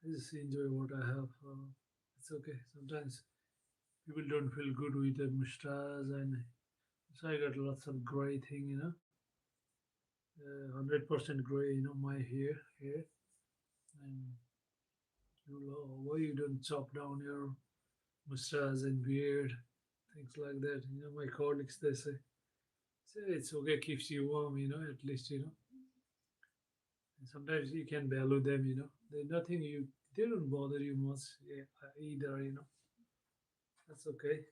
I just enjoy what I have. It's okay. Sometimes people don't feel good with a mustache, and so I got lots of gray thing, 100% gray, my hair, and why you don't chop down your mustache and beard, things like that. My colleagues they say it's okay, keeps you warm, at least, And sometimes you can value them, They're nothing they don't bother you much, yeah, either, That's okay.